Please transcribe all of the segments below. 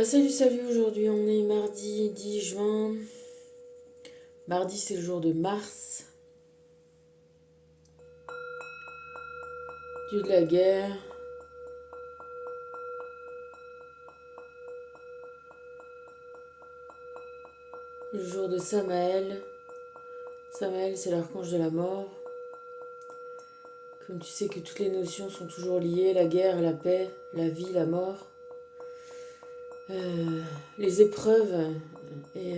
Salut, aujourd'hui on est mardi 10 juin. Mardi c'est le jour de Mars, dieu de la guerre. Le jour de Samaël. Samaël c'est l'archange de la mort. Comme tu sais que toutes les notions sont toujours liées, la guerre, la paix, la vie, la mort. Les épreuves et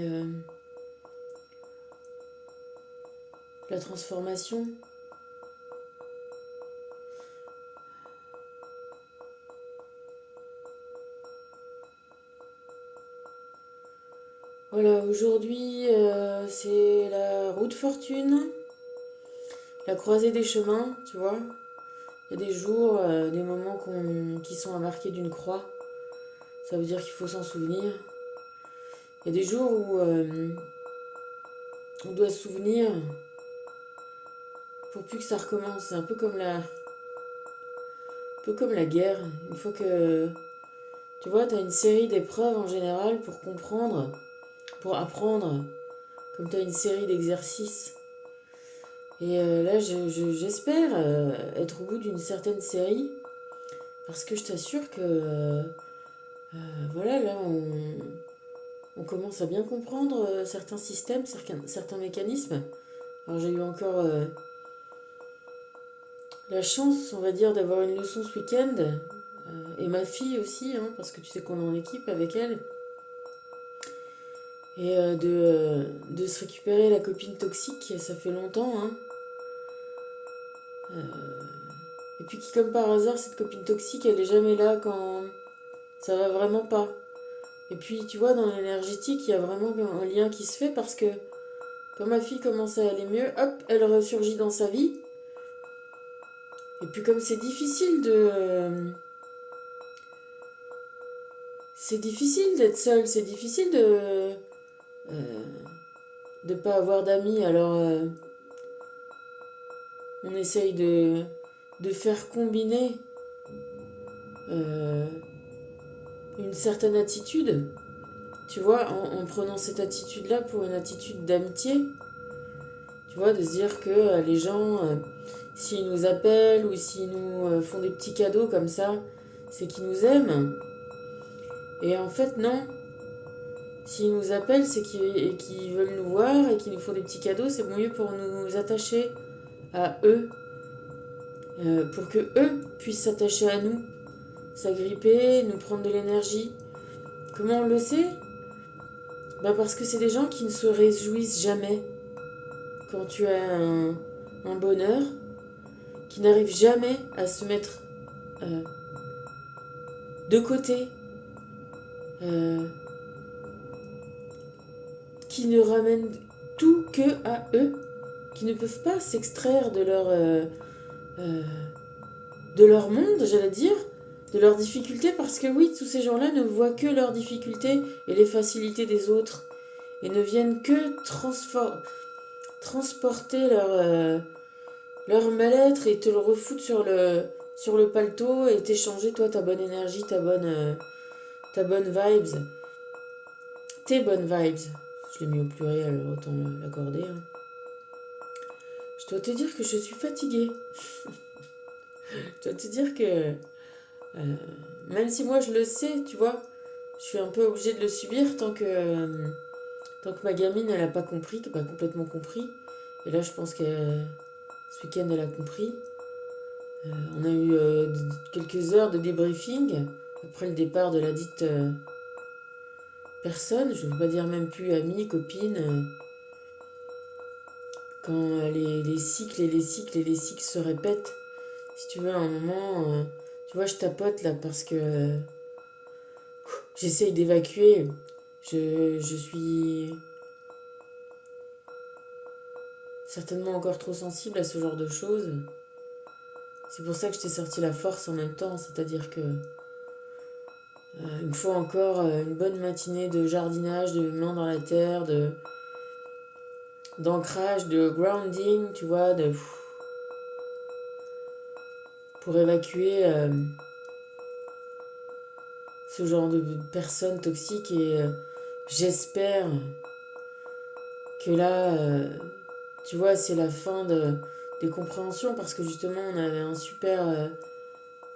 la transformation. Voilà, aujourd'hui c'est la route fortune, la croisée des chemins, tu vois. Il y a des jours, des moments qui sont à marquer d'une croix. Ça veut dire qu'il faut s'en souvenir. Il y a des jours où on doit se souvenir pour plus que ça recommence. C'est un peu comme la guerre. Une fois que tu vois, tu as une série d'épreuves en général pour comprendre, pour apprendre, comme tu as une série d'exercices. Et là, j'espère être au bout d'une certaine série, parce que je t'assure que voilà, là, on commence à bien comprendre certains systèmes, certains mécanismes. Alors j'ai eu encore la chance, on va dire, d'avoir une leçon ce week-end, et ma fille aussi, hein, parce que tu sais qu'on est en équipe avec elle, et de se récupérer la copine toxique, ça fait longtemps, hein. Et puis qui, comme par hasard, cette copine toxique, elle est jamais là quand ça va vraiment pas. Et puis, tu vois, dans l'énergétique, il y a vraiment un lien qui se fait parce que quand ma fille commence à aller mieux, hop, elle ressurgit dans sa vie. Et puis comme c'est difficile d'être seule, c'est difficile de pas avoir d'amis. Alors on essaye de faire combiner euh, une certaine attitude, tu vois, en prenant cette attitude-là pour une attitude d'amitié. Tu vois, de se dire que les gens, s'ils nous appellent ou s'ils nous font des petits cadeaux comme ça, c'est qu'ils nous aiment. Et en fait, non. S'ils nous appellent, c'est qu'ils veulent nous voir et qu'ils nous font des petits cadeaux, c'est mieux pour nous attacher à eux, pour que eux puissent s'attacher à nous, s'agripper, nous prendre de l'énergie. Comment on le sait? Parce que c'est des gens qui ne se réjouissent jamais quand tu as un bonheur, qui n'arrivent jamais à se mettre euh, de côté, euh, qui ne ramènent tout que à eux, qui ne peuvent pas s'extraire euh, de leur monde, j'allais dire, de leurs difficultés, parce que oui, tous ces gens-là ne voient que leurs difficultés et les facilités des autres, et ne viennent que transporter leur mal-être et te le refoutre sur le paletot et t'échanger, toi, ta bonne énergie, ta bonne vibes, tes bonnes vibes. Je l'ai mis au pluriel, alors autant l'accorder. Hein. Je dois te dire que je suis fatiguée. Je dois te dire que même si moi je le sais, tu vois, je suis un peu obligée de le subir tant que ma gamine elle a pas compris, pas complètement compris. Et là je pense que ce week-end elle a compris. On a eu quelques heures de débriefing après le départ de la dite personne, je ne veux pas dire même plus amie, copine, quand les cycles et les cycles et les cycles se répètent. Si tu veux, à un moment, tu vois, je tapote là parce que j'essaye d'évacuer. Je suis certainement encore trop sensible à ce genre de choses. C'est pour ça que je t'ai sorti la force en même temps, c'est-à-dire que il me faut encore une bonne matinée de jardinage, de main dans la terre, d'ancrage, de grounding, tu vois, pour évacuer ce genre de personnes toxiques et j'espère que là, tu vois, c'est la fin des compréhensions parce que justement, on avait un super,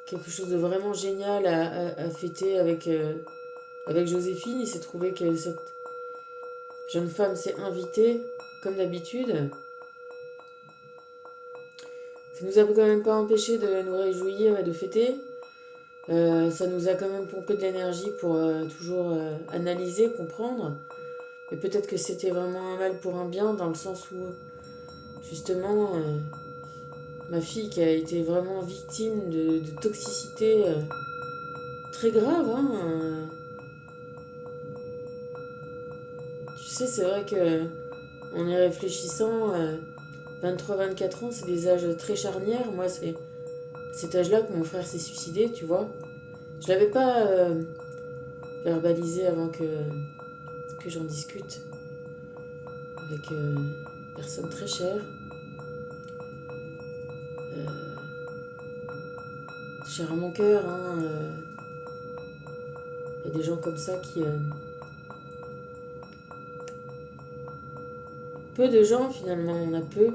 quelque chose de vraiment génial à fêter avec Joséphine. Il s'est trouvé que cette jeune femme s'est invitée, comme d'habitude. Ça nous a quand même pas empêché de nous réjouir et de fêter. Ça nous a quand même pompé de l'énergie pour toujours analyser, comprendre. Mais peut-être que c'était vraiment un mal pour un bien, dans le sens où, justement, ma fille qui a été vraiment victime de toxicité très grave, hein. Tu sais, c'est vrai que en y réfléchissant, 23-24 ans, c'est des âges très charnières. Moi, c'est à cet âge-là que mon frère s'est suicidé, tu vois. Je l'avais pas verbalisé avant que j'en discute avec une personne très chère. Cher à mon cœur, hein. Y a des gens comme ça qui... peu de gens, finalement. On a peu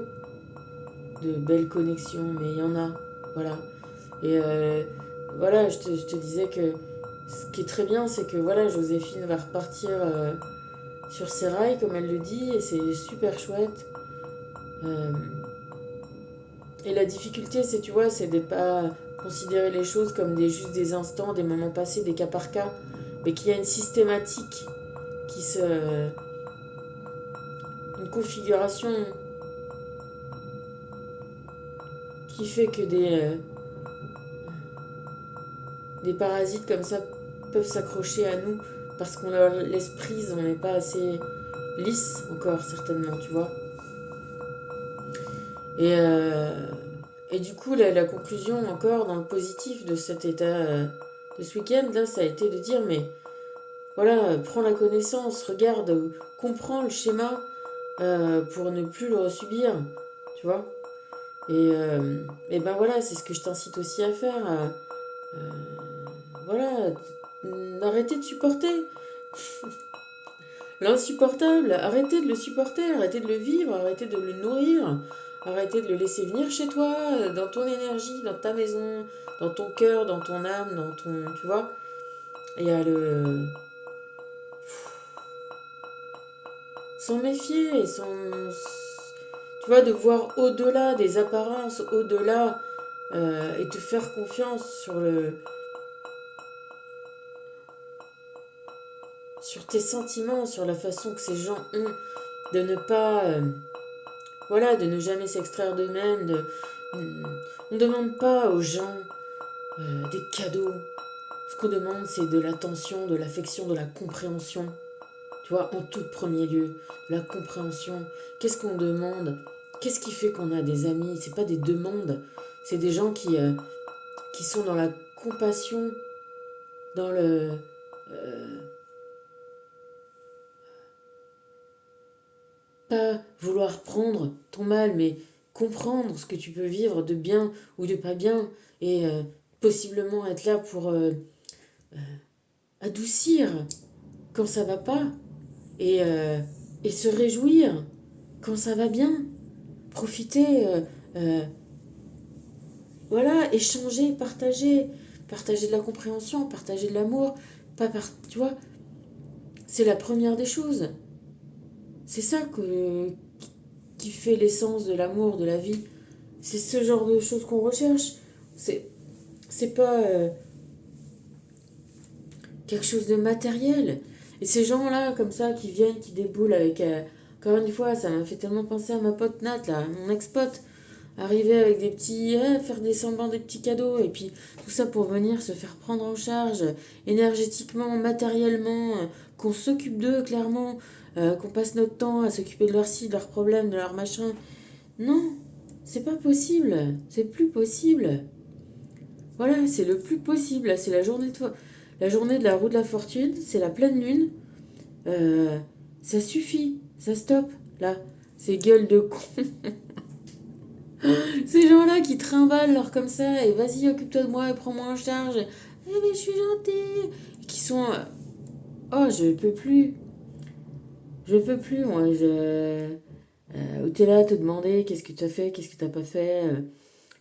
de belles connexions, mais il y en a. Voilà. Et voilà, je te disais que ce qui est très bien, c'est que voilà, Joséphine va repartir sur ses rails, comme elle le dit, et c'est super chouette. Euh, et la difficulté, c'est, tu vois, c'est de pas considérer les choses comme juste des instants, des moments passés, des cas par cas, mais qu'il y a une systématique qui se... une configuration qui fait que des parasites comme ça peuvent s'accrocher à nous parce qu'on leur laisse prise, on n'est pas assez lisse encore, certainement, tu vois. Et, euh, et du coup, la conclusion encore dans le positif de cet état de ce week-end, là, ça a été de dire, mais voilà, prends la connaissance, regarde, comprends le schéma pour ne plus le subir, tu vois. Et ben voilà, c'est ce que je t'incite aussi à faire. Voilà, arrêtez de supporter l'insupportable, arrêtez de le supporter, arrêtez de le vivre, arrêtez de le nourrir, arrêtez de le laisser venir chez toi, dans ton énergie, dans ta maison, dans ton cœur, dans ton âme, dans ton... Tu vois. Il y a le... S'en méfier, tu vois, de voir au-delà des apparences, au-delà, et te faire confiance sur tes sentiments, sur la façon que ces gens ont de ne pas, voilà, de ne jamais s'extraire d'eux-mêmes. On ne demande pas aux gens des cadeaux. Ce qu'on demande, c'est de l'attention, de l'affection, de la compréhension. Tu vois, en tout premier lieu, la compréhension. Qu'est-ce qu'on demande? Qu'est-ce qui fait qu'on a des amis? C'est pas des demandes, c'est des gens qui sont dans la compassion, dans le... euh, pas vouloir prendre ton mal, mais comprendre ce que tu peux vivre de bien ou de pas bien, et possiblement être là pour adoucir quand ça va pas, et, euh, et se réjouir quand ça va bien. Profiter, euh, voilà, échanger, partager de la compréhension, partager de l'amour, tu vois, c'est la première des choses. C'est ça qui fait l'essence de l'amour, de la vie. C'est ce genre de choses qu'on recherche. C'est, c'est pas quelque chose de matériel. Et ces gens-là, comme ça, qui viennent, qui déboulent avec... encore une fois, ça m'a fait tellement penser à ma pote Nat, là, mon ex-pote. Arriver avec des petits... faire des semblants des petits cadeaux. Et puis, tout ça pour venir se faire prendre en charge énergétiquement, matériellement. Qu'on s'occupe d'eux, clairement. Qu'on passe notre temps à s'occuper de leurs de leurs problèmes, de leurs machins. Non, c'est pas possible. C'est plus possible. Voilà, c'est le plus possible. Là, c'est la journée de la roue de la fortune. C'est la pleine lune. Ça suffit. Ça stoppe. Là, ces gueules de con. Ces gens-là qui trimballent leur comme ça. Et vas-y, occupe-toi de moi et prends-moi en charge. Eh mais je suis gentille. sont... Oh, je peux plus. Je peux plus, moi. Où t'es là à te demander qu'est-ce que t'as fait, qu'est-ce que t'as pas fait.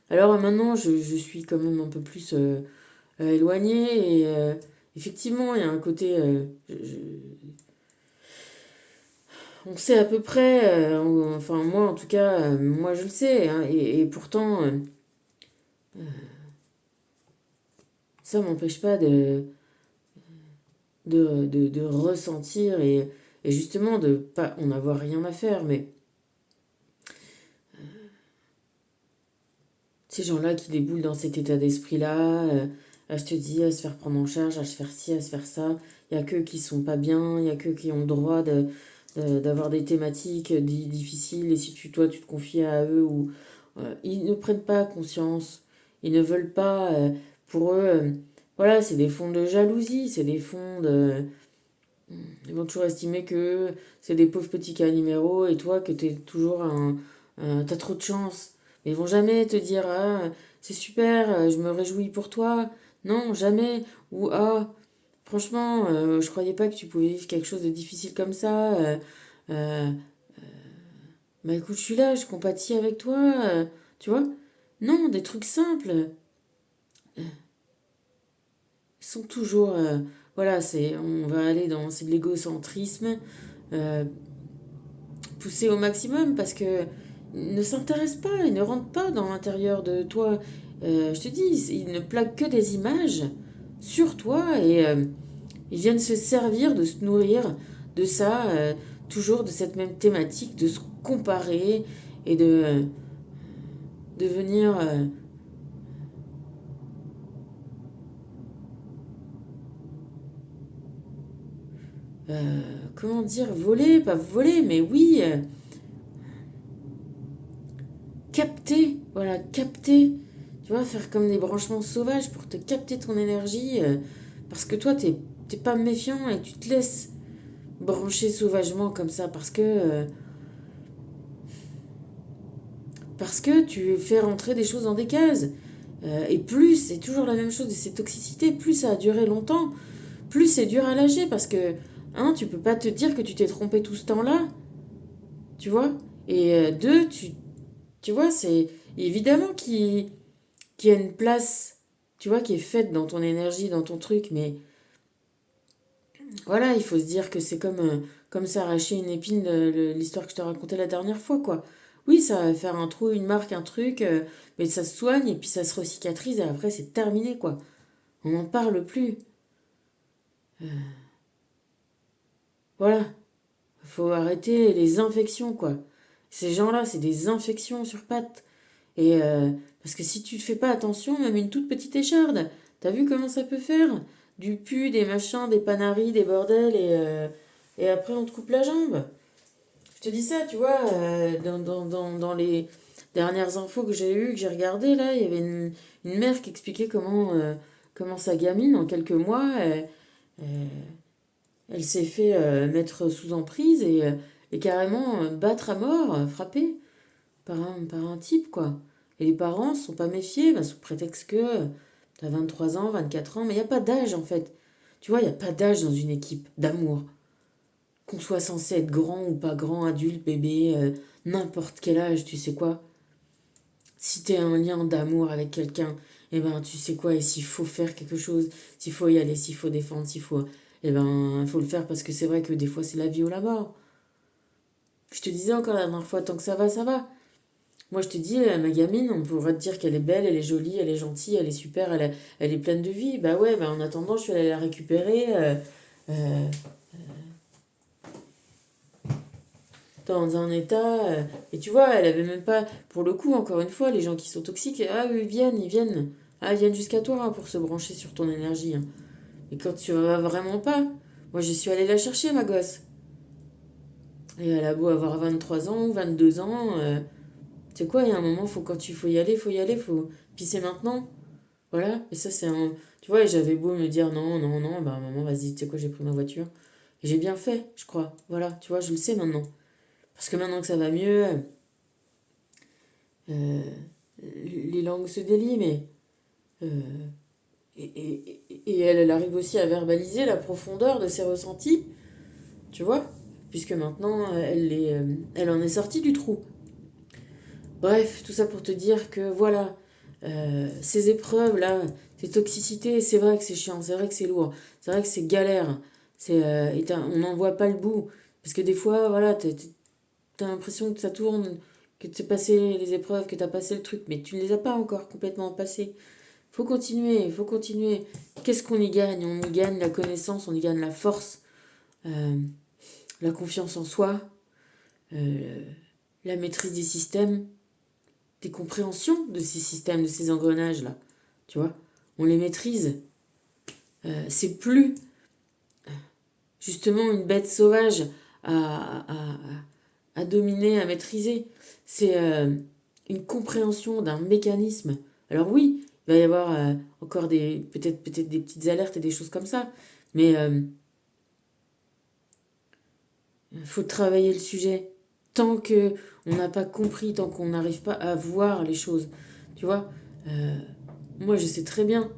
Alors maintenant, je suis quand même un peu plus éloignée. Et effectivement, il y a un côté... on sait à peu près, enfin moi en tout cas, moi je le sais, hein, et pourtant, ça m'empêche pas de ressentir et justement de pas en avoir rien à faire. Mais ces gens-là qui déboulent dans cet état d'esprit-là, à je te dis, à se faire prendre en charge, à se faire ci, à se faire ça, il y a qu'eux qui sont pas bien, il y a qu'eux qui ont le droit d'avoir des thématiques difficiles, et si toi tu te confies à eux, ou ils ne prennent pas conscience, ils ne veulent pas, pour eux, voilà, c'est des fonds de jalousie, c'est des fonds de... Ils vont toujours estimer que c'est des pauvres petits caniméros et toi que t'es toujours t'as trop de chance. Mais ils vont jamais te dire ah c'est super, je me réjouis pour toi. Non, jamais. Ou ah franchement, je croyais pas que tu pouvais vivre quelque chose de difficile comme ça. Euh, bah écoute, je suis là, je compatis avec toi. Tu vois? Non, des trucs simples. Ils sont toujours voilà, c'est on va aller dans c'est de l'égocentrisme. euh, Poussé au maximum parce que ils ne s'intéressent pas, ils ne rentrent pas dans l'intérieur de toi. Je te dis, ils ne plaquent que des images sur toi et ils viennent se servir, de se nourrir de ça, toujours de cette même thématique, de se comparer et de venir, comment dire, voler, pas voler, mais oui, capter, voilà, capter, tu vois, faire comme des branchements sauvages pour te capter ton énergie, parce que toi, t'es pas méfiant et tu te laisses brancher sauvagement comme ça, parce que tu fais rentrer des choses dans des cases. Et plus, c'est toujours la même chose de ces toxicités, plus ça a duré longtemps, plus c'est dur à lâcher, parce que, un, tu peux pas te dire que tu t'es trompé tout ce temps-là, tu vois, et deux, tu vois, c'est évidemment qu'il y a une place, tu vois, qui est faite dans ton énergie, dans ton truc, mais voilà, il faut se dire que c'est comme s'arracher une épine, l'histoire que je te racontais la dernière fois, quoi. Oui, ça va faire un trou, une marque, un truc, mais ça se soigne et puis ça se recicatrise et après c'est terminé, quoi. On n'en parle plus. Voilà, faut arrêter les infections, quoi. Ces gens-là, c'est des infections sur pattes. Et parce que si tu ne fais pas attention, même une toute petite écharde, t'as vu comment ça peut faire? Du pu, des machins, des panaris, des bordels, et après on te coupe la jambe. Je te dis ça, tu vois, dans les dernières infos que j'ai eues, que j'ai regardées, là, il y avait une mère qui expliquait comment sa gamine, en quelques mois, euh, elle s'est fait mettre sous emprise et carrément battre à mort, frapper par un type, quoi. Et les parents ne sont pas méfiés, bah, sous prétexte que tu as 23 ans, 24 ans, mais il n'y a pas d'âge, en fait. Tu vois, il n'y a pas d'âge dans une équipe d'amour. Qu'on soit censé être grand ou pas grand, adulte, bébé, n'importe quel âge, tu sais quoi. Si tu es un lien d'amour avec quelqu'un, eh ben, tu sais quoi, et s'il faut faire quelque chose, s'il faut y aller, s'il faut défendre, s'il faut... Eh ben, il faut le faire parce que c'est vrai que des fois, c'est la vie ou la mort. Je te disais encore la dernière fois, tant que ça va, ça va. Moi, je te dis, ma gamine, on pourrait te dire qu'elle est belle, elle est jolie, elle est gentille, elle est super, elle est pleine de vie. Bah ouais, bah en attendant, je suis allée la récupérer euh, dans un état. Et tu vois, elle avait même pas. Pour le coup, encore une fois, les gens qui sont toxiques, ah, eux, ils viennent, ils viennent. Ah, ils viennent jusqu'à toi hein, pour se brancher sur ton énergie, hein. Et quand tu vas vraiment pas, moi, je suis allée la chercher, ma gosse. Et elle a beau avoir 23 ans ou 22 ans. Tu sais quoi, il y a un moment, quand il faut y aller, faut y aller, faut. Puis c'est maintenant. Voilà, et ça c'est un... Tu vois, et j'avais beau me dire non, non, non, bah maman, vas-y, tu sais quoi, j'ai pris ma voiture. Et j'ai bien fait, je crois. Voilà, tu vois, je le sais maintenant. Parce que maintenant que ça va mieux, les langues se délient, mais euh, Et elle arrive aussi à verbaliser la profondeur de ses ressentis, tu vois, puisque maintenant, elle en est sortie du trou. Bref, tout ça pour te dire que voilà, ces épreuves-là, ces toxicités, c'est vrai que c'est chiant, c'est vrai que c'est lourd, c'est vrai que c'est galère, on n'en voit pas le bout. Parce que des fois, voilà, t'as l'impression que ça tourne, que tu as passé les épreuves, que tu as passé le truc, mais tu ne les as pas encore complètement passées. Faut continuer, faut continuer. Qu'est-ce qu'on y gagne? On y gagne la connaissance, on y gagne la force, euh, la confiance en soi, euh, la maîtrise des systèmes, des compréhensions de ces systèmes, de ces engrenages-là. Tu vois, on les maîtrise. C'est plus justement une bête sauvage à, à, à dominer, à maîtriser. C'est une compréhension d'un mécanisme. Alors oui, il va y avoir encore peut-être des petites alertes et des choses comme ça, mais il faut travailler le sujet. Tant que on n'a pas compris, tant qu'on n'arrive pas à voir les choses, tu vois. Euh, Moi, je sais très bien.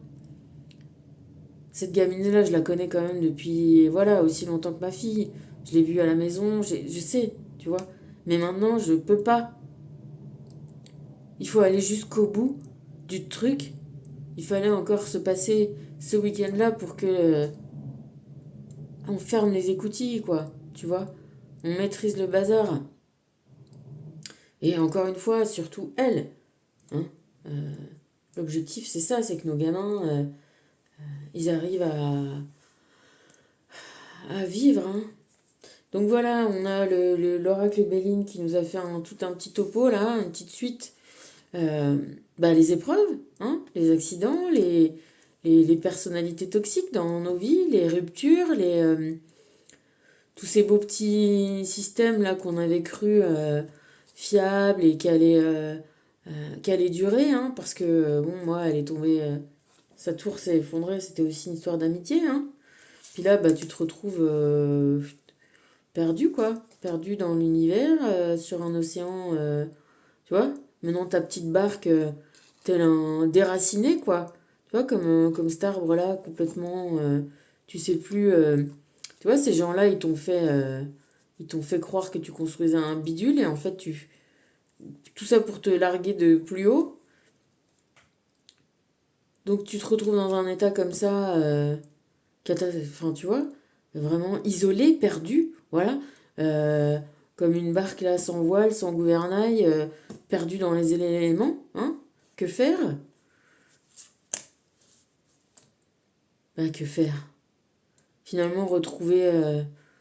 Cette gamine-là, je la connais quand même depuis, voilà, aussi longtemps que ma fille. Je l'ai vue à la maison, je sais, tu vois. Mais maintenant, je peux pas. Il faut aller jusqu'au bout du truc. Il fallait encore se passer ce week-end-là pour que on ferme les écoutilles, quoi. Tu vois, on maîtrise le bazar. Et encore une fois, surtout elle. Hein. Euh, L'objectif, c'est ça, c'est que nos gamins, ils arrivent à vivre. Hein. Donc voilà, on a l'oracle Béline qui nous a fait tout un petit topo, là, une petite suite. Euh, les épreuves, hein, les accidents, les personnalités toxiques dans nos vies, les ruptures, tous ces beaux petits systèmes là qu'on avait cru fiables et qui allaient durer, hein, parce que bon, moi, elle est tombée, sa tour s'est effondrée, c'était aussi une histoire d'amitié, hein. Puis là, bah, tu te retrouves perdu, quoi, perdu dans l'univers, sur un océan, tu vois, maintenant ta petite barque, tel un déraciné, quoi, tu vois, comme cet arbre-là, complètement, tu sais plus, tu vois, ces gens-là, ils t'ont fait croire que tu construisais un bidule, et en fait, tout ça pour te larguer de plus haut, donc tu te retrouves dans un état comme ça, enfin, tu vois, vraiment isolé, perdu, voilà, euh, comme une barque là, sans voile, sans gouvernail, perdu dans les éléments, hein, que faire? Bah, que faire? Finalement,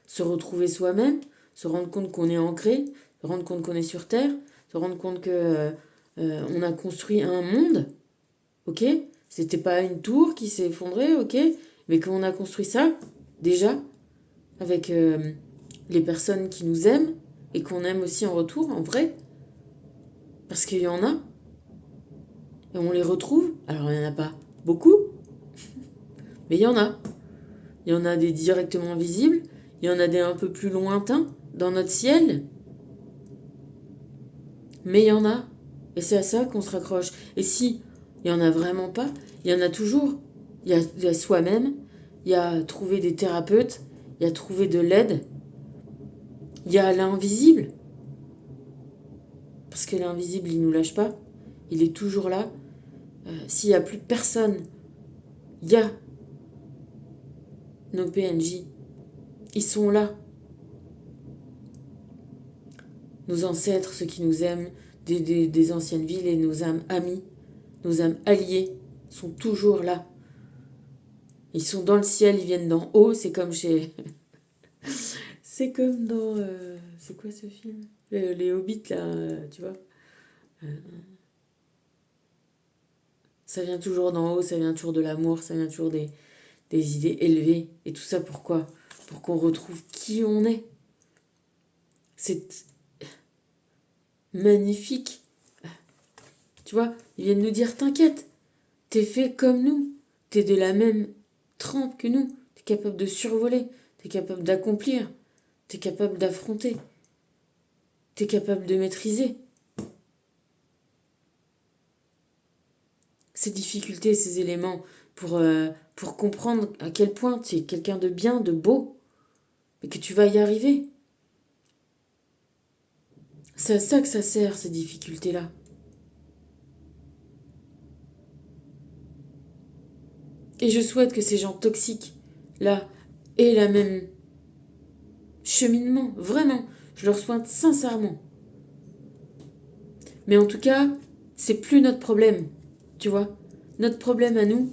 se retrouver soi-même, se rendre compte qu'on est ancré, se rendre compte qu'on est sur Terre, se rendre compte que on a construit un monde, ok? C'était pas une tour qui s'est effondrée, ok? Mais qu'on a construit ça, déjà, avec les personnes qui nous aiment et qu'on aime aussi en retour, en vrai, parce qu'il y en a, et on les retrouve. Alors, il n'y en a pas beaucoup, mais il y en a. Il y en a des directement visibles, il y en a des un peu plus lointains dans notre ciel, mais il y en a. Et c'est à ça qu'on se raccroche. Et si il y en a vraiment pas, il y en a toujours. Il y a soi-même, il y a trouver des thérapeutes, il y a trouver de l'aide, il y a l'invisible. Parce que l'invisible, il nous lâche pas. Il est toujours là. S'il n'y a plus personne, il y a nos PNJ. Ils sont là. Nos ancêtres, ceux qui nous aiment, des anciennes villes et nos âmes amis, nos âmes alliés sont toujours là. Ils sont dans le ciel, ils viennent d'en haut. C'est comme chez. C'est comme dans. C'est quoi ce film? Les Hobbits, là, tu vois. Euh, Ça vient toujours d'en haut, ça vient toujours de l'amour, ça vient toujours des idées élevées. Et tout ça pourquoi? Pour qu'on retrouve qui on est. C'est magnifique. Tu vois, ils viennent nous dire t'inquiète, t'es fait comme nous, t'es de la même trempe que nous, t'es capable de survoler, t'es capable d'accomplir, t'es capable d'affronter, t'es capable de maîtriser. Ces difficultés, ces éléments, pour comprendre à quel point tu es quelqu'un de bien, de beau, et que tu vas y arriver. C'est à ça que ça sert, ces difficultés-là. Et je souhaite que ces gens toxiques, là, aient la même cheminement, vraiment. Je leur souhaite sincèrement. Mais en tout cas, c'est plus notre problème, tu vois. Notre problème à nous,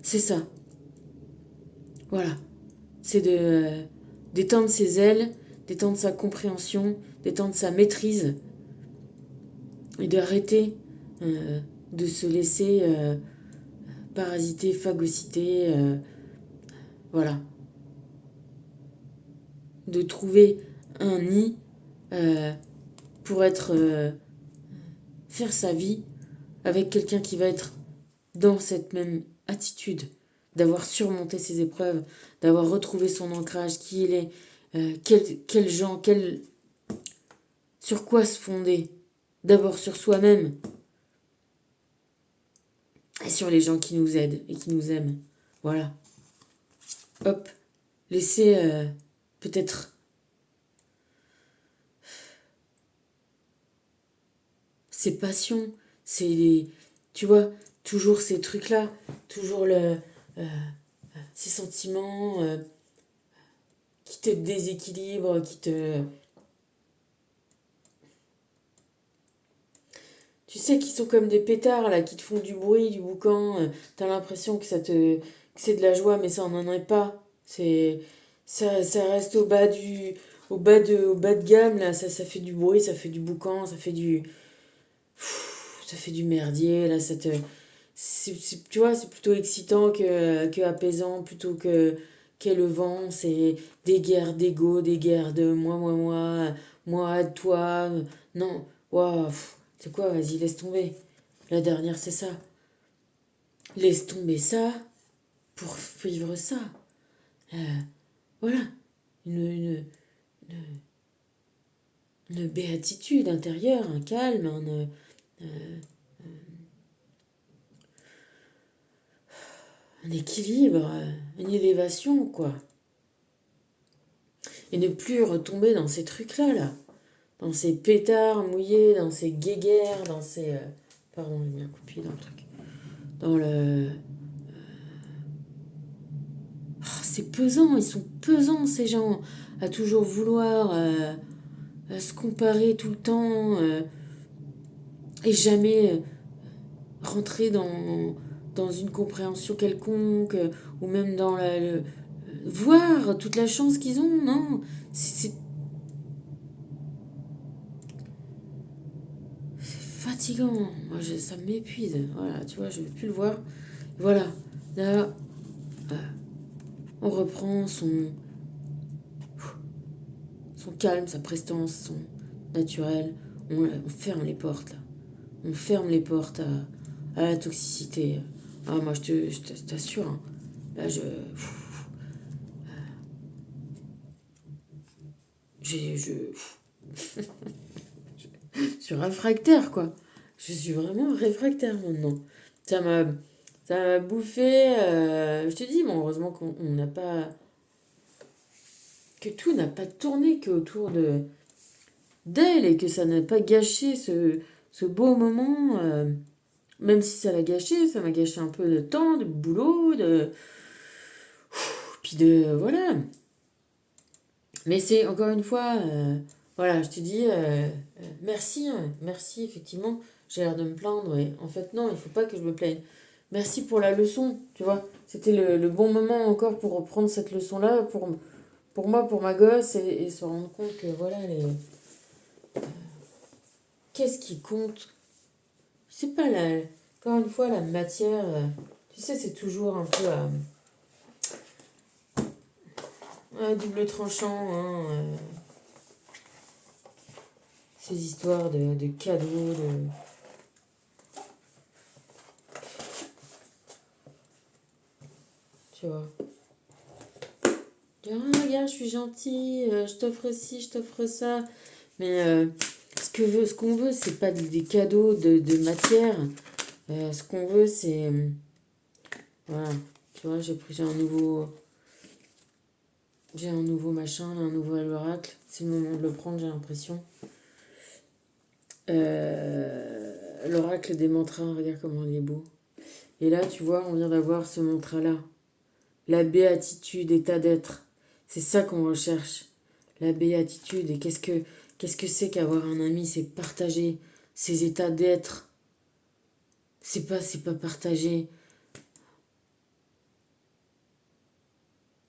c'est ça. Voilà. C'est d'étendre ses ailes, d'étendre sa compréhension, d'étendre sa maîtrise et d'arrêter de se laisser parasiter, phagocyter. Voilà. De trouver un nid pour faire sa vie avec quelqu'un qui va être dans cette même attitude, d'avoir surmonté ses épreuves, d'avoir retrouvé son ancrage, qui il est, quel gens, sur quoi se fonder. D'abord sur soi-même et sur les gens qui nous aident et qui nous aiment. Voilà. Hop. Laisser peut-être ses passions, tu vois, toujours ces trucs-là, toujours ces sentiments qui te déséquilibrent, qui te... Tu sais, qui sont comme des pétards, là, qui te font du bruit, du boucan. T'as l'impression que que c'est de la joie, mais ça n'en est pas. Ça reste au bas de gamme, là. Ça fait du bruit, ça fait du boucan, ça fait du merdier, là. Tu vois, c'est plutôt excitant que apaisant, plutôt qu'élevant. C'est des guerres d'ego, des guerres de moi, toi. Non, waouh, c'est quoi, vas-y, laisse tomber. La dernière, c'est ça. Laisse tomber ça pour vivre ça. Euh, voilà, une, une béatitude intérieure, un calme, un équilibre, une élévation, quoi. Et ne plus retomber dans ces trucs-là, là. Dans ces pétards mouillés, dans ces guéguerres, dans ces... pardon, j'ai mis un coup de pied dans le truc. Dans le... Oh, c'est pesant, ils sont pesants, ces gens, à toujours vouloir se comparer tout le temps et jamais rentrer dans une compréhension quelconque ou même dans voir toute la chance qu'ils ont, non. C'est fatigant. Moi, ça m'épuise. Voilà, tu vois, je ne veux plus le voir. Voilà, là, on reprend son calme, sa prestance, son naturel. On ferme les portes, là. On ferme les portes à la toxicité. Ah, moi, je t'assure, hein. Là, je suis réfractaire, quoi. Je suis vraiment réfractaire maintenant. Ça m'a, ça m'a bouffé. Je te dis, bon, heureusement qu'on n'a pas. Que tout n'a pas tourné qu'autour d'elle et que ça n'a pas gâché ce beau moment. Même si ça l'a gâché, ça m'a gâché un peu de temps, de boulot, puis de. Voilà. Mais c'est encore une fois. Voilà, je te dis merci, hein, merci, effectivement. J'ai l'air de me plaindre, et en fait, non, il faut pas que je me plaigne. Merci pour la leçon, tu vois. C'était le bon moment encore pour reprendre cette leçon-là, pour moi, pour ma gosse, et se rendre compte que voilà, qu'est-ce qui compte? C'est pas encore une fois, la matière. Tu sais, c'est toujours un peu un double tranchant, hein, ces histoires de cadeaux, tu vois. Ah, regarde, je suis gentille, je t'offre ci, je t'offre ça. Mais ce qu'on veut, c'est pas des cadeaux de matière. Ce qu'on veut, Voilà. Tu vois, j'ai un nouveau... J'ai un nouveau machin, un nouvel oracle. C'est le moment de le prendre, j'ai l'impression. L'oracle des mantras, regarde comment il est beau. Et là, tu vois, on vient d'avoir ce mantra-là. La béatitude, état d'être. C'est ça qu'on recherche. La béatitude. Et qu'est-ce que c'est qu'avoir un ami? C'est partager ses états d'être. C'est pas partager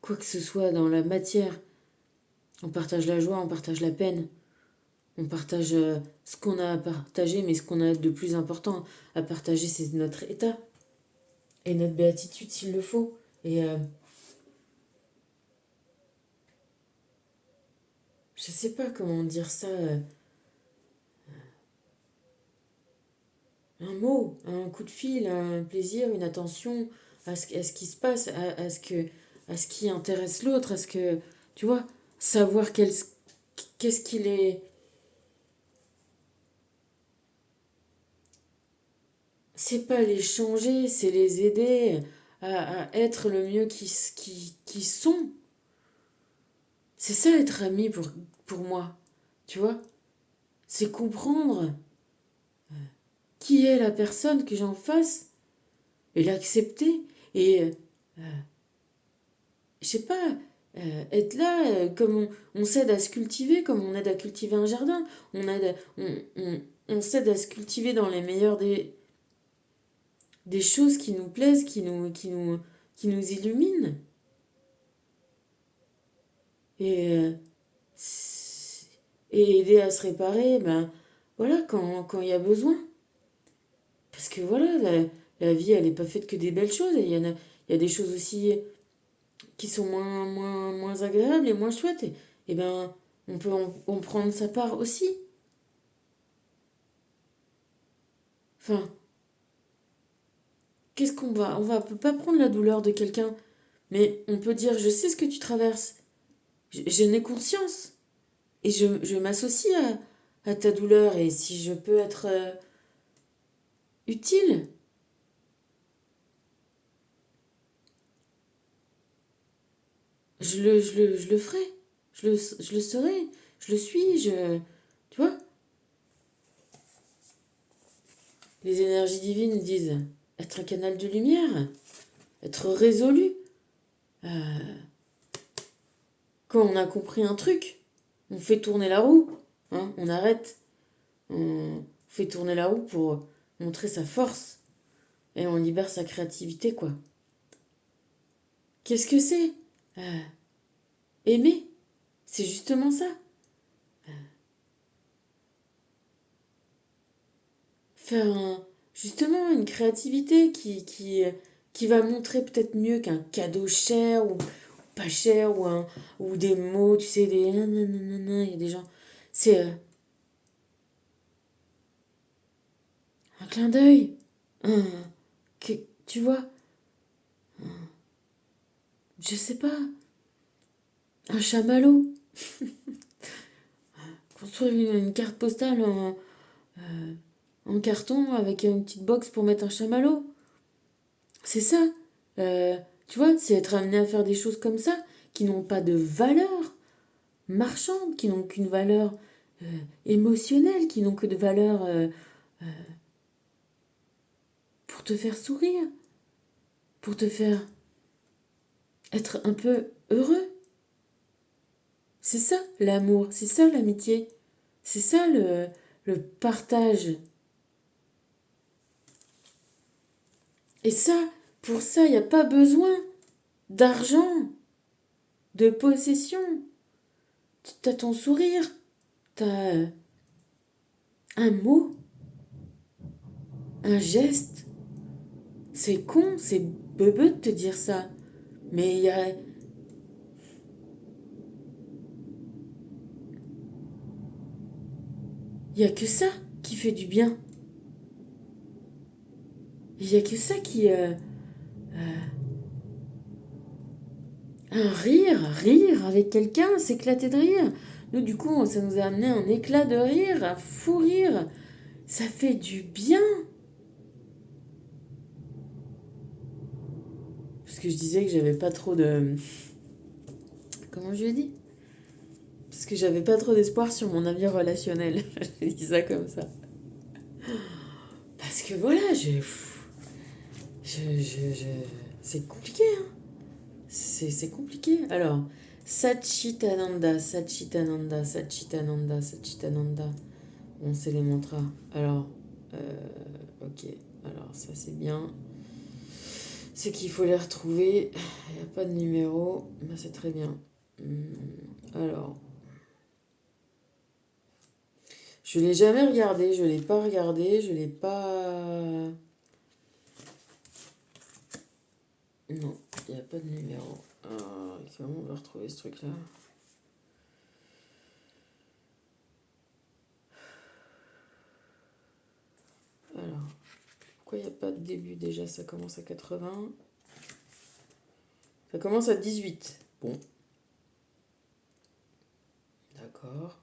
quoi que ce soit dans la matière. On partage la joie, on partage la peine. On partage ce qu'on a à partager, mais ce qu'on a de plus important à partager, c'est notre état. Et notre béatitude, s'il le faut. Et je sais pas comment dire ça. Un mot, un coup de fil, un plaisir, une attention à ce qui se passe, à ce qui intéresse l'autre, à ce que, tu vois, savoir qu'est-ce qu'il est. C'est pas les changer, c'est les aider à être le mieux qui sont. C'est ça être ami pour moi, tu vois. C'est comprendre qui est la personne que j'en face et l'accepter. Et je sais pas, être là comme on s'aide à se cultiver, comme on aide à cultiver un jardin. On s'aide à se cultiver dans les meilleures des choses qui nous plaisent, qui nous illuminent. Et, et aider à se réparer, ben voilà, quand il y a besoin. Parce que voilà, la vie, elle n'est pas faite que des belles choses. Il y a des choses aussi qui sont moins agréables et moins chouettes. Et ben, on peut en prendre sa part aussi. Enfin, qu'est-ce qu'on va... peut pas prendre la douleur de quelqu'un, mais on peut dire, je sais ce que tu traverses. Je n'ai conscience. Et je m'associe à ta douleur. Et si je peux être utile, je le ferai. Je le serai. Je le suis. Tu vois, les énergies divines disent être un canal de lumière, être résolu. Euh, Quand on a compris un truc, on fait tourner la roue. Hein, on arrête. On fait tourner la roue pour montrer sa force. Et on libère sa créativité, quoi. Qu'est-ce que c'est euh, Aimer. C'est justement ça. Faire justement une créativité qui va montrer peut-être mieux qu'un cadeau cher ou pas cher ou des mots, tu sais, des nanana, il y a des gens. C'est un clin d'œil. Un, que, tu vois, je sais pas, un chamallow. Construire une carte postale en carton avec une petite box pour mettre un chamallow. C'est ça. Tu vois, c'est être amené à faire des choses comme ça qui n'ont pas de valeur marchande, qui n'ont qu'une valeur émotionnelle, qui n'ont que de valeur pour te faire sourire, pour te faire être un peu heureux. C'est ça l'amour, c'est ça l'amitié, c'est ça le partage. Et ça, pour ça, il n'y a pas besoin d'argent, de possession. T'as ton sourire, t'as un mot, un geste. C'est con, c'est bebeux de te dire ça. Mais y a que ça qui fait du bien. Il y a que ça qui... un rire avec quelqu'un, s'éclater de rire. Nous, du coup, ça nous a amené un éclat de rire, un fou rire. Ça fait du bien. que je disais que j'avais pas trop de... Comment je lui ai dit? Parce que j'avais pas trop d'espoir sur mon avenir relationnel. Je dis ça comme ça. Parce que voilà, c'est compliqué, hein. C'est compliqué. Alors, Satchitananda, Satchitananda, Satchitananda, Satchitananda. Bon, c'est les mantras. Alors, ok. Alors, ça, c'est bien. C'est qu'il faut les retrouver. Il n'y a pas de numéro. Ben, c'est très bien. Alors, je ne l'ai jamais regardé. Je ne l'ai pas regardé. Je ne l'ai pas... Non, il n'y a pas de numéro. Comment on va retrouver ce truc-là? Alors, pourquoi il n'y a pas de début déjà? Ça commence à 80. Ça commence à 18. Bon. D'accord.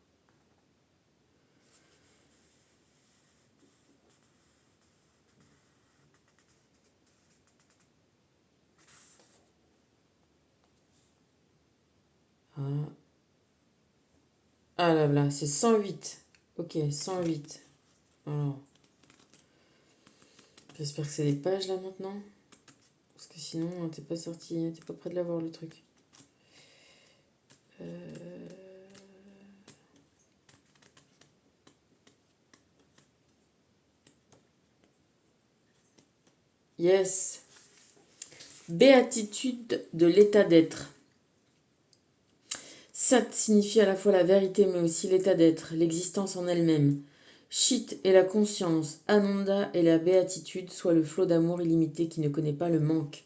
Ah là là, c'est 108. Ok, 108. Alors, j'espère que c'est les pages là maintenant. Parce que sinon, t'es pas sorti, t'es pas près de l'avoir le truc. Yes. Béatitude de l'état d'être. Sat signifie à la fois la vérité mais aussi l'état d'être, l'existence en elle-même. Chit est la conscience, Ananda est la béatitude, soit le flot d'amour illimité qui ne connaît pas le manque.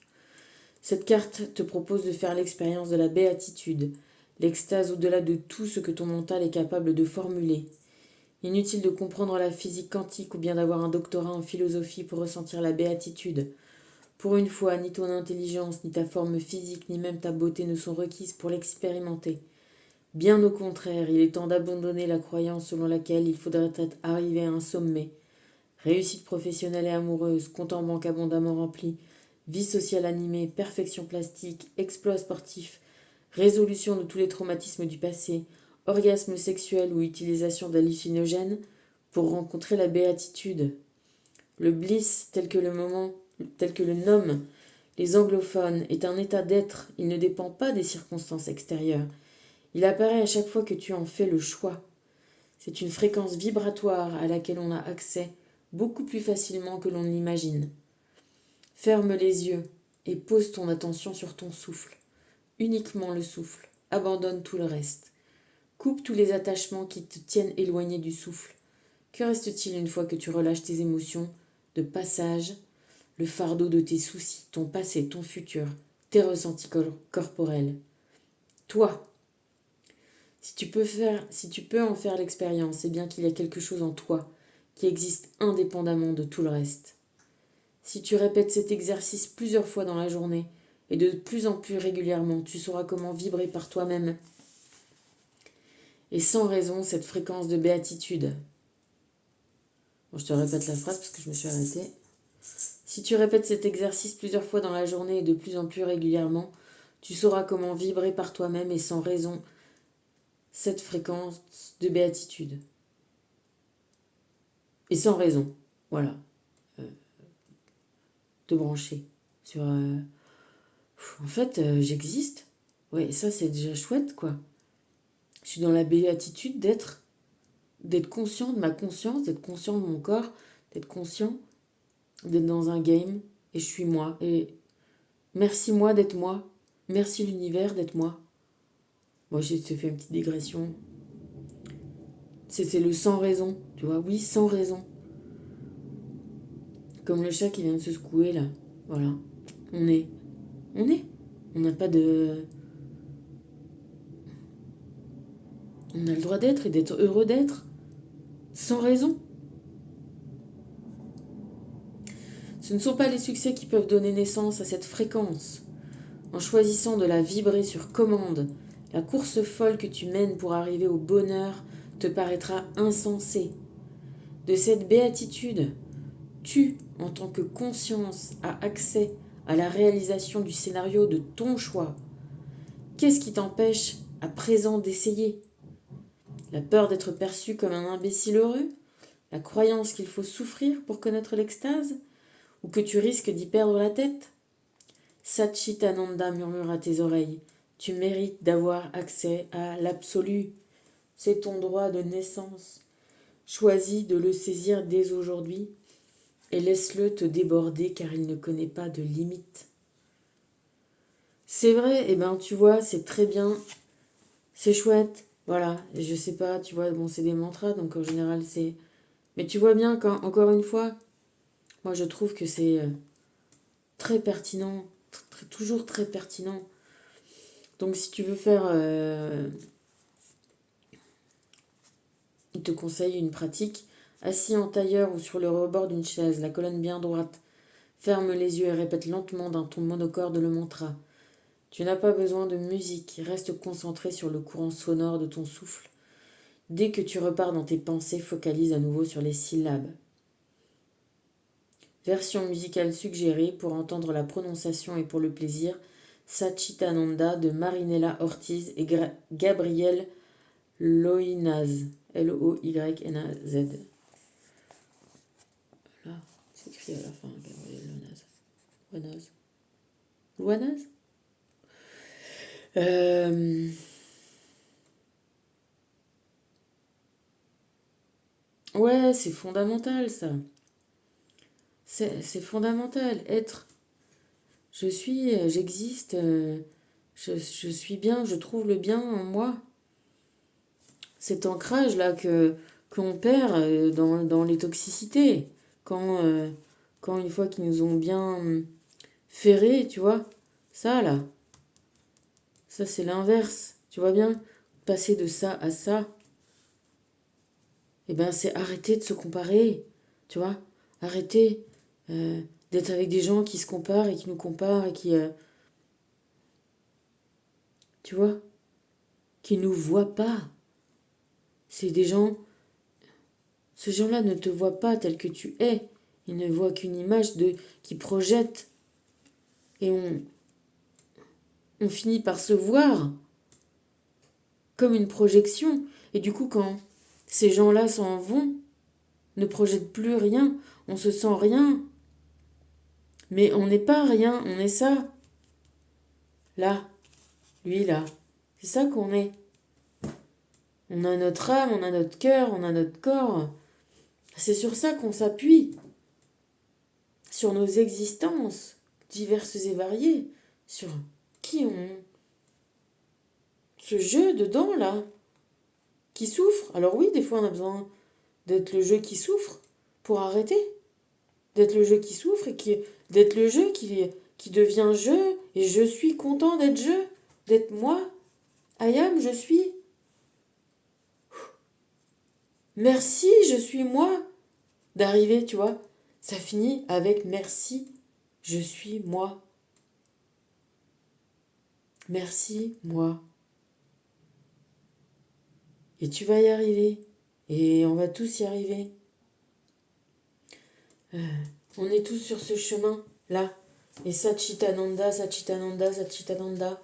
Cette carte te propose de faire l'expérience de la béatitude, l'extase au-delà de tout ce que ton mental est capable de formuler. Inutile de comprendre la physique quantique ou bien d'avoir un doctorat en philosophie pour ressentir la béatitude. Pour une fois, ni ton intelligence, ni ta forme physique, ni même ta beauté ne sont requises pour l'expérimenter. Bien au contraire, il est temps d'abandonner la croyance selon laquelle il faudrait être arrivé à un sommet. Réussite professionnelle et amoureuse, compte en banque abondamment rempli, vie sociale animée, perfection plastique, exploit sportif, résolution de tous les traumatismes du passé, orgasme sexuel ou utilisation d'hallucinogènes pour rencontrer la béatitude. Le bliss, tel que le nomment les anglophones, est un état d'être, il ne dépend pas des circonstances extérieures. Il apparaît à chaque fois que tu en fais le choix. C'est une fréquence vibratoire à laquelle on a accès beaucoup plus facilement que l'on l'imagine. Ferme les yeux et pose ton attention sur ton souffle. Uniquement le souffle. Abandonne tout le reste. Coupe tous les attachements qui te tiennent éloigné du souffle. Que reste-t-il une fois que tu relâches tes émotions de passage, le fardeau de tes soucis, ton passé, ton futur, tes ressentis corporels? Toi, si tu peux en faire l'expérience, c'est bien qu'il y a quelque chose en toi qui existe indépendamment de tout le reste. Si tu répètes cet exercice plusieurs fois dans la journée et de plus en plus régulièrement, tu sauras comment vibrer par toi-même et sans raison cette fréquence de béatitude. Bon, je te répète la phrase parce que je me suis arrêtée. Si tu répètes cet exercice plusieurs fois dans la journée et de plus en plus régulièrement, tu sauras comment vibrer par toi-même et sans raison cette fréquence de béatitude. Et sans raison, voilà. Te brancher sur... En fait, j'existe. Ouais, et ça, c'est déjà chouette, quoi. Je suis dans la béatitude d'être conscient de ma conscience, d'être conscient de mon corps, d'être conscient d'être dans un game, et je suis moi. Et merci moi d'être moi. Merci l'univers d'être moi. Moi, j'ai fait une petite digression. C'est le sans raison, tu vois. Oui, sans raison. Comme le chat qui vient de se secouer, là. Voilà. On est. On n'a pas de... On a le droit d'être et d'être heureux d'être. Sans raison. Ce ne sont pas les succès qui peuvent donner naissance à cette fréquence. En choisissant de la vibrer sur commande, la course folle que tu mènes pour arriver au bonheur te paraîtra insensée. De cette béatitude, tu, en tant que conscience, as accès à la réalisation du scénario de ton choix. Qu'est-ce qui t'empêche à présent d'essayer? La peur d'être perçu comme un imbécile heureux? La croyance qu'il faut souffrir pour connaître l'extase? Ou que tu risques d'y perdre la tête? Satchitananda murmure à tes oreilles. Tu mérites d'avoir accès à l'absolu. C'est ton droit de naissance. Choisis de le saisir dès aujourd'hui et laisse-le te déborder car il ne connaît pas de limite. C'est vrai, eh ben tu vois, c'est très bien, c'est chouette, voilà, et je sais pas, tu vois, bon c'est des mantras, donc en général c'est... Mais tu vois bien quand, encore une fois, moi je trouve que c'est très pertinent, toujours très pertinent. Donc si tu veux faire... il te conseille une pratique, assis en tailleur ou sur le rebord d'une chaise, la colonne bien droite. Ferme les yeux et répète lentement d'un ton monocorde le mantra. Tu n'as pas besoin de musique, reste concentré sur le courant sonore de ton souffle. Dès que tu repars dans tes pensées, focalise à nouveau sur les syllabes. Version musicale suggérée pour entendre la prononciation et pour le plaisir, Satchitananda de Marinella Ortiz et Gabriel Loynaz. Loynaz. Là, c'est écrit à la fin, Gabriel Loynaz. Loynaz. Ouais, c'est fondamental ça. C'est fondamental. Être, j'existe, je suis bien, je trouve le bien en moi. Cet ancrage là qu'on perd dans les toxicités. Quand une fois qu'ils nous ont bien ferré, tu vois, ça là, ça c'est l'inverse. Tu vois bien, passer de ça à ça, eh ben c'est arrêter de se comparer, tu vois, arrêter d'être avec des gens qui se comparent et qui nous comparent et qui, tu vois, qui nous voient pas. C'est des gens, ces gens-là ne te voient pas tel que tu es. Ils ne voient qu'une image qui projette. Et on finit par se voir comme une projection. Et du coup, quand ces gens-là s'en vont, ne projettent plus rien, on se sent rien. Mais on n'est pas rien, on est ça. Là, lui là. C'est ça qu'on est. On a notre âme, on a notre cœur, on a notre corps. C'est sur ça qu'on s'appuie. Sur nos existences diverses et variées. Sur qui on... Ce jeu dedans là. Qui souffre. Alors oui, des fois on a besoin d'être le jeu qui souffre pour arrêter. D'être le jeu qui souffre et d'être le jeu qui devient jeu. Et je suis content d'être jeu. D'être moi. I am, je suis. Merci, je suis moi. D'arriver, tu vois. Ça finit avec merci, je suis moi. Merci, moi. Et tu vas y arriver. Et on va tous y arriver. On est tous sur ce chemin, là. Et Satchitananda, Satchitananda, Satchitananda.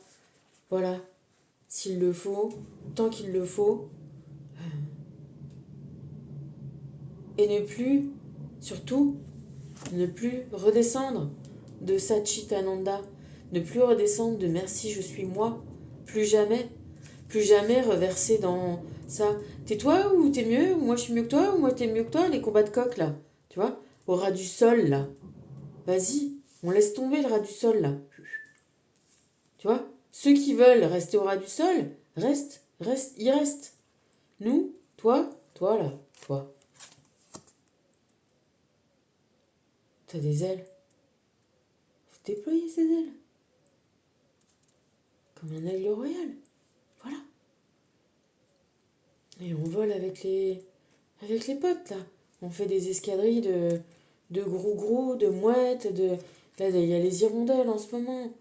Voilà. S'il le faut, tant qu'il le faut. Et ne plus, surtout, ne plus redescendre de Satchitananda. Ne plus redescendre de merci, je suis moi. Plus jamais. Plus jamais reverser dans ça. T'es toi ou t'es mieux? Ou moi je suis mieux que toi? Ou moi t'es mieux que toi? Les combats de coq là. Tu vois? Au ras du sol là. Vas-y. On laisse tomber le ras du sol là. Tu vois? Ceux qui veulent rester au ras du sol, ils restent. Nous, toi là, toi. T'as des ailes. Faut déployer ces ailes. Comme un aigle royal. Voilà. Et on vole avec les potes là. On fait des escadrilles de grou-grou, de mouettes, de... Là, il y a les hirondelles en ce moment.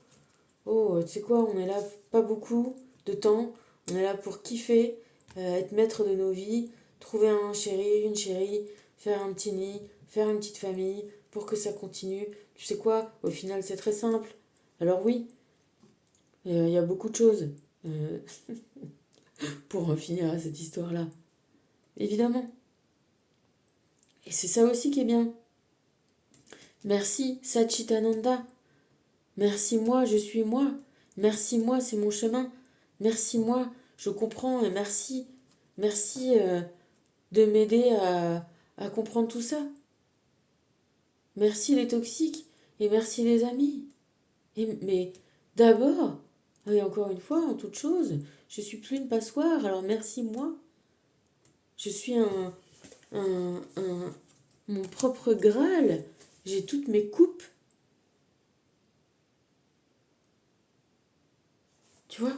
Oh, tu sais quoi, on est là pas beaucoup de temps. On est là pour kiffer, être maître de nos vies, trouver un chéri, une chérie, faire un petit nid, faire une petite famille pour que ça continue. tu sais quoi, au final c'est très simple. Alors oui, il y a beaucoup de choses pour en finir à cette histoire-là. Évidemment. Et c'est ça aussi qui est bien. Merci Satchitananda. Merci moi, je suis moi. Merci moi, c'est mon chemin. Merci moi, je comprends et merci. Merci de m'aider à comprendre tout ça. Merci les toxiques et merci les amis. Mais d'abord, et encore une fois, en toute chose, je suis plus une passoire, alors merci moi. Je suis mon propre Graal. J'ai toutes mes coupes. Tu vois?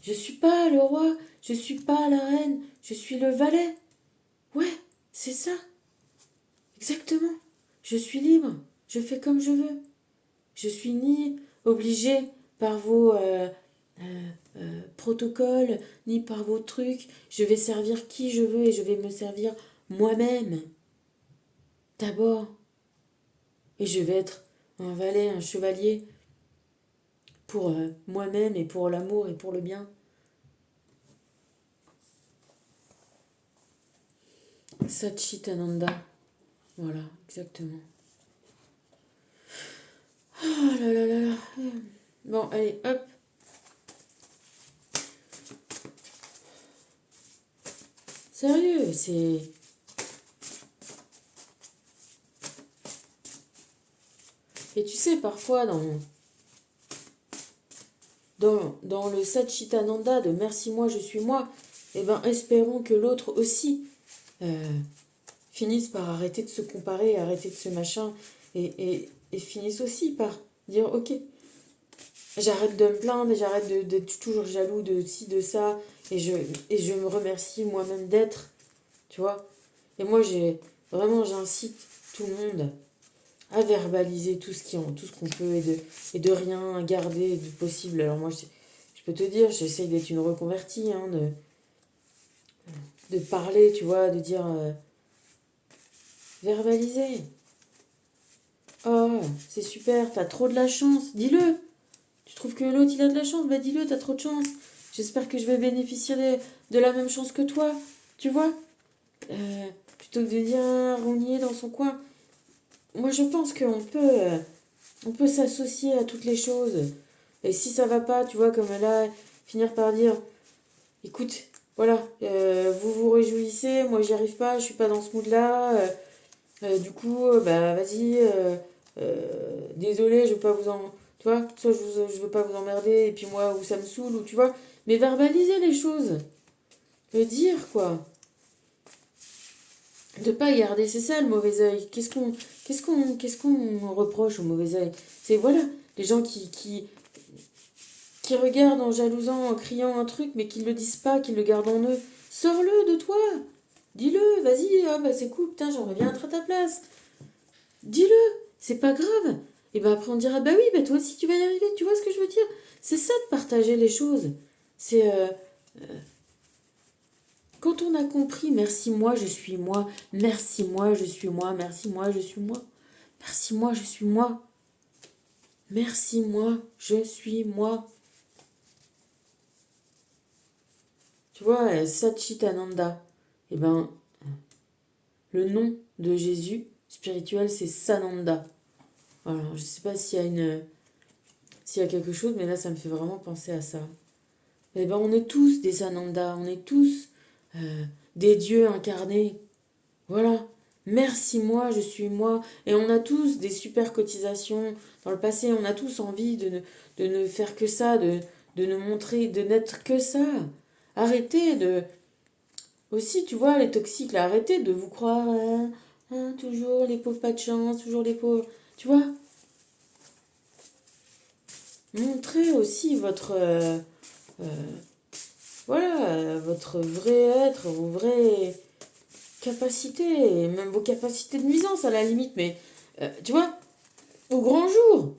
Je suis pas le roi, je suis pas la reine, je suis le valet. Ouais, c'est ça. Exactement. Je suis libre, je fais comme je veux. Je suis ni obligée par vos protocoles, ni par vos trucs. Je vais servir qui je veux et je vais me servir moi-même. D'abord. Et je vais être un valet, un chevalier pour moi-même et pour l'amour et pour le bien. Satchitananda. Voilà, exactement. Oh là là là là. Bon, allez, hop. Sérieux, c'est... Et tu sais, parfois, dans le Satchitananda de merci moi, je suis moi, eh ben, espérons que l'autre aussi finisse par arrêter de se comparer, arrêter de se machin, et finisse aussi par dire ok, j'arrête de me plaindre, j'arrête d'être toujours jaloux de ci, de ça, et je me remercie moi-même d'être, tu vois. Et moi, j'incite tout le monde à verbaliser tout ce qu'on peut et de rien garder de possible. Alors moi, je peux te dire, j'essaye d'être une reconvertie, hein, de parler, tu vois, de dire verbaliser. Oh, c'est super, t'as trop de la chance, dis-le. Tu trouves que l'autre il a de la chance, bah dis-le, t'as trop de chance. J'espère que je vais bénéficier de la même chance que toi, tu vois. Plutôt que de dire rogner dans son coin. Moi je pense on peut s'associer à toutes les choses. Et si ça va pas, tu vois, comme là, finir par dire, écoute, voilà, vous vous réjouissez, moi j'y arrive pas, je suis pas dans ce mood-là, du coup, bah vas-y, désolé, je veux pas vous en... Tu vois, soit je veux pas vous emmerder, et puis moi, ou ça me saoule, ou tu vois, mais verbaliser les choses, le dire, quoi. De pas garder, c'est ça le mauvais œil. Qu'est-ce qu'on reproche au mauvais œil? C'est voilà, les gens qui regardent en jalousant, en criant un truc, mais qui le disent pas, qui le gardent en eux. Sors-le de toi. Dis-le, vas-y, ah bah c'est cool, putain, j'aimerais bien être à ta place. Dis-le, c'est pas grave. Et ben après on dira, bah oui, bah toi aussi tu vas y arriver, tu vois ce que je veux dire? C'est ça de partager les choses. C'est quand on a compris, merci moi, je suis moi, merci moi, je suis moi, merci moi, je suis moi, merci moi, je suis moi, merci moi, je suis moi. Tu vois, Satchitananda, eh ben, le nom de Jésus spirituel, c'est Sananda. Voilà, je sais pas s'il y a quelque chose, mais là, ça me fait vraiment penser à ça. Eh ben, on est tous des Sananda, on est tous des dieux incarnés. Voilà. Merci moi, je suis moi. Et on a tous des super cotisations. Dans le passé, on a tous envie de ne faire que ça, de ne montrer, de n'être que ça. Arrêtez de... Aussi, tu vois, les toxiques, là, arrêtez de vous croire... toujours les pauvres pas de chance, toujours les pauvres... Tu vois, montrez aussi votre vrai être, vos vraies capacités, et même vos capacités de nuisance à la limite, mais tu vois, au grand jour,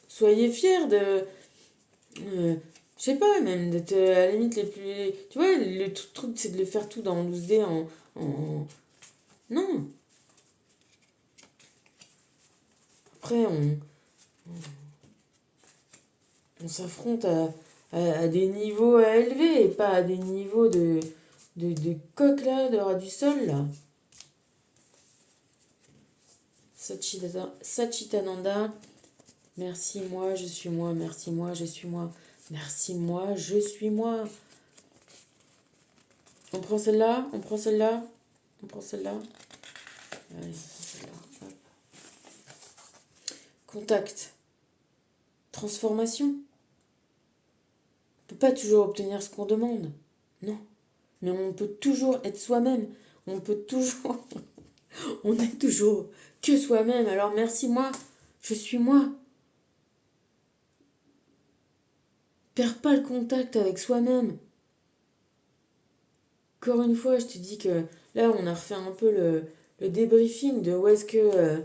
soyez fiers de, je sais pas, même d'être à la limite les plus, tu vois, le truc c'est de le faire tout dans loose day en, non, après, on s'affronte à des niveaux à élever et pas à des niveaux de coq là, de ras du sol là. Satchitananda, merci moi, je suis moi, merci moi, je suis moi, merci moi, je suis moi. On prend celle-là, on prend celle-là, on prend celle-là. Allez, on prend celle-là. Hop. Contact. Transformation. On ne peut pas toujours obtenir ce qu'on demande. Non. Mais on peut toujours être soi-même. On peut toujours... on est toujours que soi-même. Alors merci moi, je suis moi. Perds pas le contact avec soi-même. Encore une fois, je te dis que là, on a refait un peu le débriefing de où est-ce que...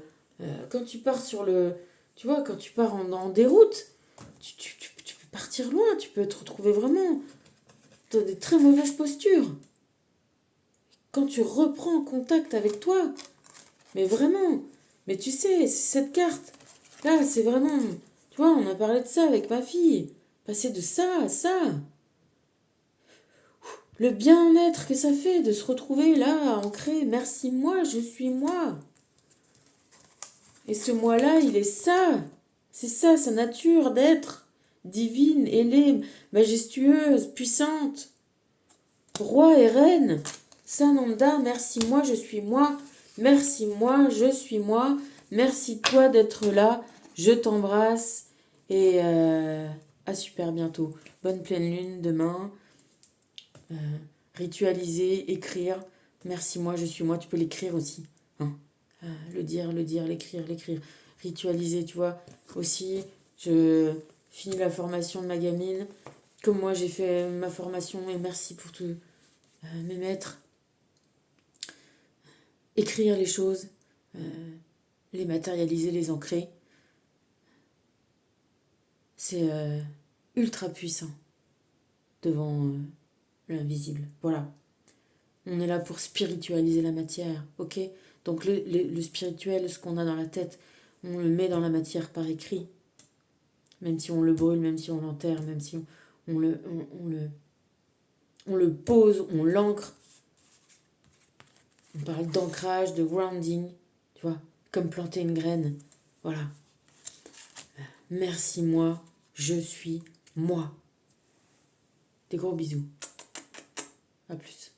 quand tu pars sur le... Tu vois, quand tu pars en déroute, tu peux partir loin, tu peux te retrouver vraiment dans des très mauvaises postures. Quand tu reprends contact avec toi, mais vraiment, mais tu sais, cette carte, là, c'est vraiment... Tu vois, on a parlé de ça avec ma fille. Passer de ça à ça. Le bien-être que ça fait de se retrouver là, ancré. Merci moi, je suis moi. Et ce moi-là, il est ça. C'est ça, sa nature d'être. Divine, ailée, majestueuse, puissante. Roi et reine. Sananda, merci moi, je suis moi. Merci moi, je suis moi. Merci toi d'être là. Je t'embrasse. Et à super bientôt. Bonne pleine lune demain. Ritualiser, écrire. Merci moi, je suis moi. Tu peux l'écrire aussi. Hein. Le dire, l'écrire. Ritualiser, tu vois. Aussi, je finis la formation de ma gamine. Comme moi, j'ai fait ma formation. Et merci pour tous mes maîtres. Écrire les choses. Les matérialiser, les ancrer. C'est ultra puissant devant l'invisible. Voilà. On est là pour spiritualiser la matière, ok? Donc le spirituel, ce qu'on a dans la tête, on le met dans la matière par écrit. Même si on le brûle, même si on l'enterre, même si on le pose, on l'ancre. On parle d'ancrage, de grounding, tu vois, comme planter une graine. Voilà. Merci moi, je suis moi. Des gros bisous. À plus.